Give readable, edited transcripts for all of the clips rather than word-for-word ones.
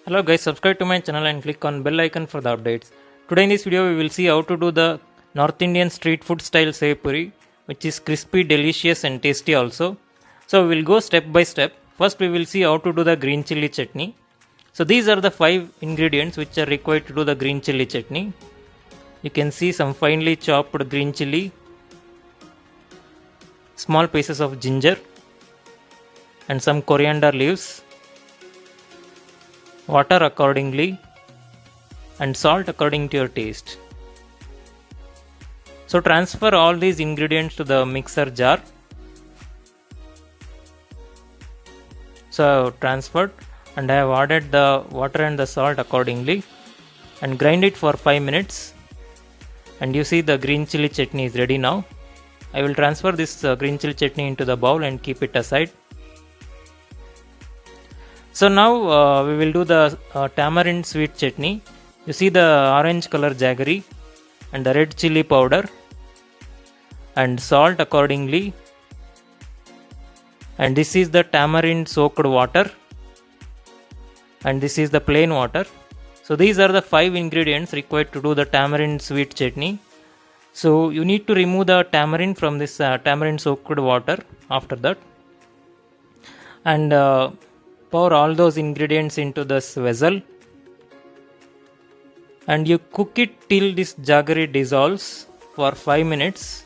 Hello guys, subscribe to my channel and click on bell icon for the updates. Today in this video we will see how to do the North Indian street food style sev puri, which is crispy, delicious and tasty also. So we will go step by step. First we will see how to do the green chilli chutney. So these are the 5 ingredients which are required to do the green chilli chutney. You can see some finely chopped green chilli, small pieces of ginger and some coriander leaves, water accordingly and salt according to your taste. So transfer all these ingredients to the mixer jar. So I have transferred and I have added the water and the salt accordingly and grind it for 5 minutes. And you see the green chilli chutney is ready now. I will transfer this green chilli chutney into the bowl and keep it aside. So now we will do the tamarind sweet chutney. You see the orange color jaggery and the red chili powder and salt accordingly. And this is the tamarind soaked water and this is the plain water. So these are the 5 ingredients required to do the tamarind sweet chutney. So you need to remove the tamarind from this tamarind soaked water after that. And pour all those ingredients into this vessel and you cook it till this jaggery dissolves for 5 minutes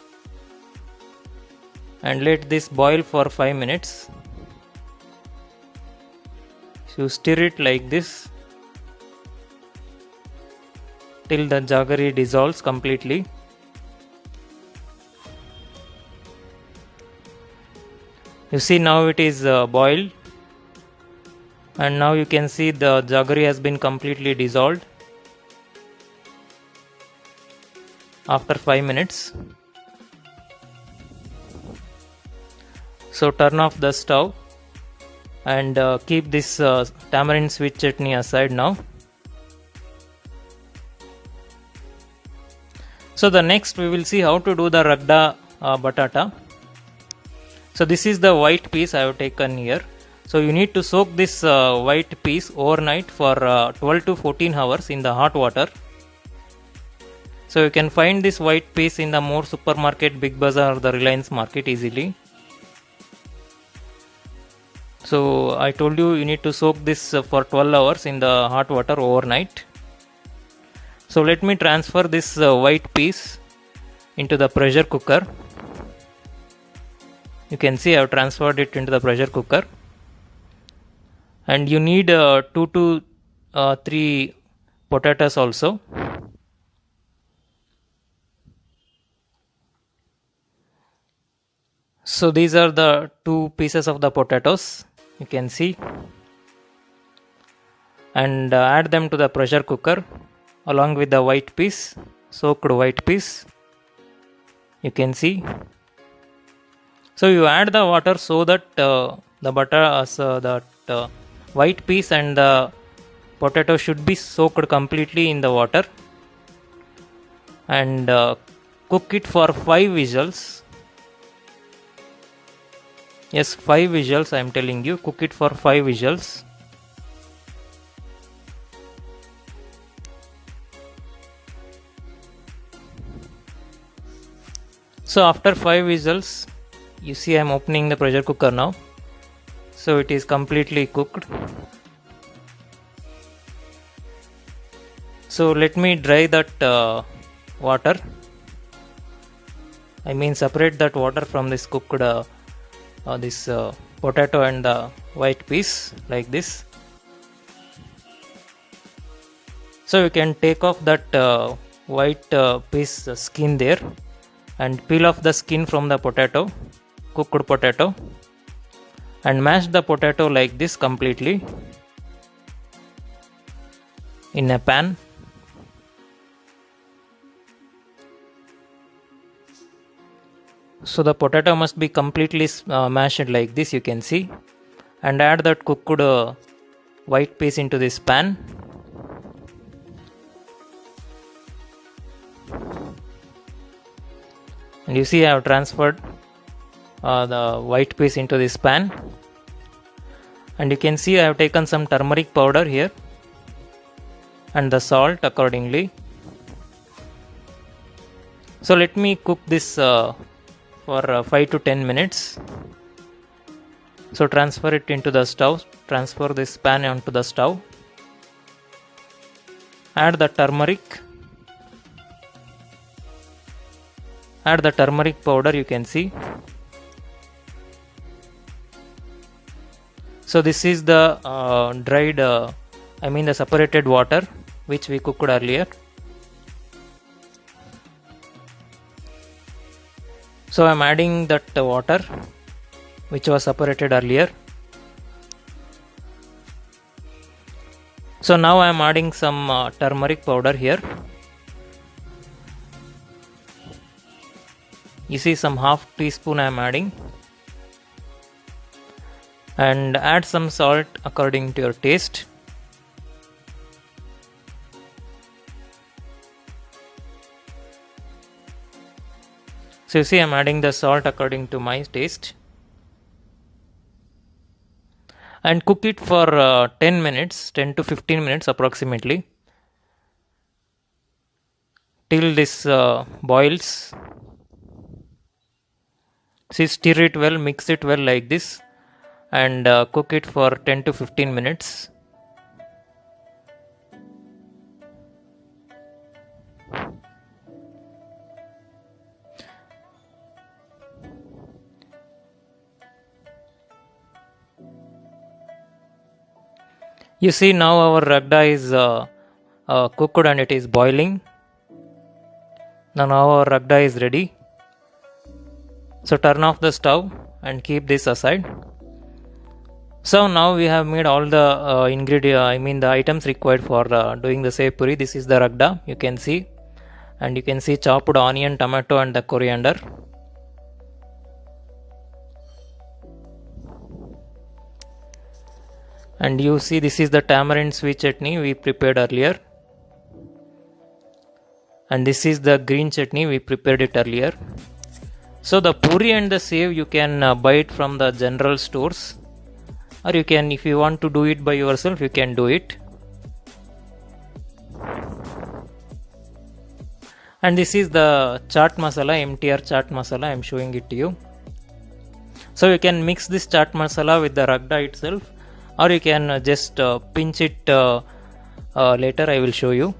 and let this boil for 5 minutes. So you stir it like this till the jaggery dissolves completely. You see now it is boiled. And now you can see the jaggery has been completely dissolved after 5 minutes. So turn off the stove and keep this tamarind sweet chutney aside now. So the next we will see how to do the ragda batata. So this is the white piece I have taken here. So you need to soak this white piece overnight for 12 to 14 hours in the hot water. So you can find this white piece in the more supermarket, Big Bazaar or the Reliance market easily. So I told you need to soak this for 12 hours in the hot water overnight. So let me transfer this white piece into the pressure cooker. You can see I have transferred it into the pressure cooker. And you need 2 to 3 potatoes also. So these are the 2 pieces of the potatoes, you can see, and add them to the pressure cooker along with the white piece, soaked white piece, you can see. So you add the water so that the butter white piece and the potato should be soaked completely in the water and cook it for 5 whistles. Yes, 5 whistles I am telling you, cook it for 5 whistles. So after 5 whistles, you see I am opening the pressure cooker now. So it is completely cooked. So let me dry that water. I mean separate that water from this cooked potato and the white piece like this. So you can take off that white piece skin there and peel off the skin from the potato, cooked potato, and mash the potato like this completely in a pan. So the potato must be completely mashed like this, you can see, and add that cooked white piece into this pan. And you see I have transferred the white piece into this pan. And you can see I have taken some turmeric powder here and the salt accordingly. So let me cook this for 5 to 10 minutes. So transfer it into the stove, transfer this pan onto the stove, add the turmeric, powder, you can see. So this is the dried, the separated water which we cooked earlier. So I am adding that water which was separated earlier. So now I am adding some turmeric powder here. You see, some half teaspoon I am adding, and add some salt according to your taste. So you see, I am adding the salt according to my taste, and cook it for 10 minutes, 10 to 15 minutes approximately, till this boils. See, stir it well, mix it well like this, and cook it for 10 to 15 minutes. You see, now our ragda is cooked and it is boiling. Now our ragda is ready. So turn off the stove and keep this aside. So now we have made all the the items required for doing the sev puri. This is the ragda, you can see, and you can see chopped onion, tomato, and the coriander. And you see, this is the tamarind sweet chutney we prepared earlier, and this is the green chutney, we prepared it earlier. So the puri and the sev you can buy it from the general stores, or you can, if you want to do it by yourself, you can do it. And this is the chaat masala, MTR chaat masala, I am showing it to you. So you can mix this chaat masala with the ragda itself, or you can just pinch it later, I will show you.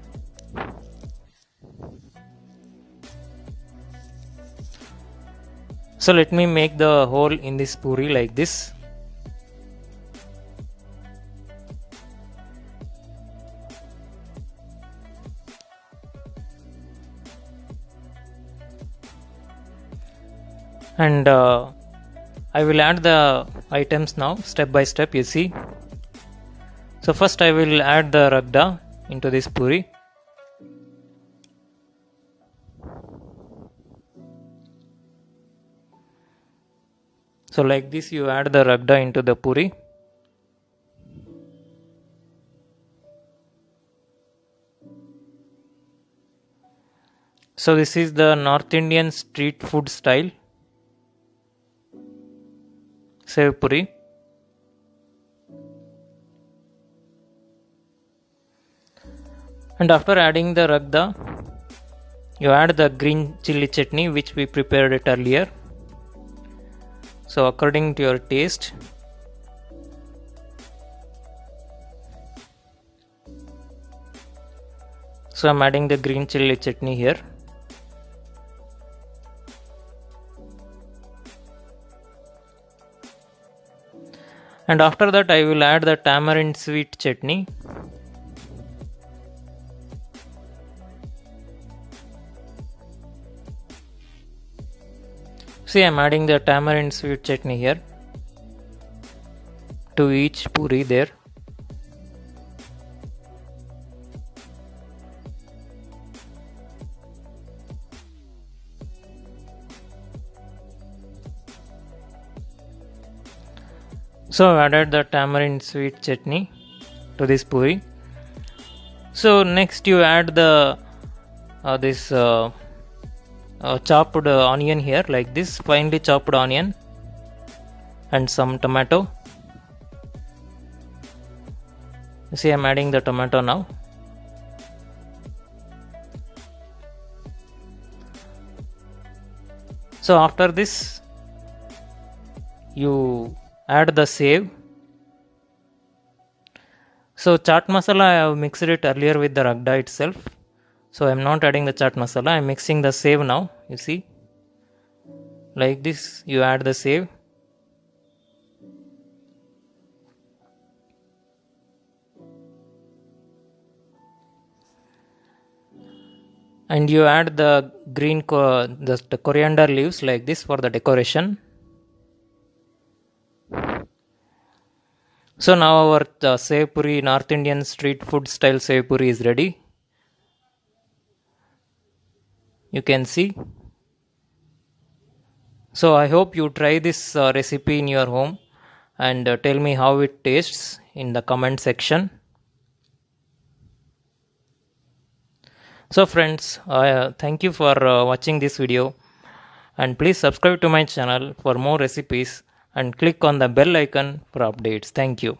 So let me make the hole in this puri like this. And I will add the items now step by step, you see. So first I will add the ragda into this puri. So like this you add the ragda into the puri. So this is the North Indian street food style sev puri. And after adding the ragda, you add the green chilli chutney which we prepared it earlier. So according to your taste. So I'm adding the green chilli chutney here. And after that I will add the tamarind sweet chutney. See, I am adding the tamarind sweet chutney here to each puri there. So I added the tamarind sweet chutney to this puri. So next you add the chopped onion here, like this, finely chopped onion, and some tomato. See, I'm adding the tomato now. So after this you add the save. So chaat masala I have mixed it earlier with the ragda itself, so I am not adding the chaat masala. I am mixing the save now. You see, like this you add the save. And you add the green the coriander leaves like this for the decoration. So now our sev puri, North Indian street food style sev puri is ready. You can see. So I hope you try this recipe in your home and tell me how it tastes in the comment section. So friends, thank you for watching this video, and please subscribe to my channel for more recipes and click on the bell icon for updates. Thank you.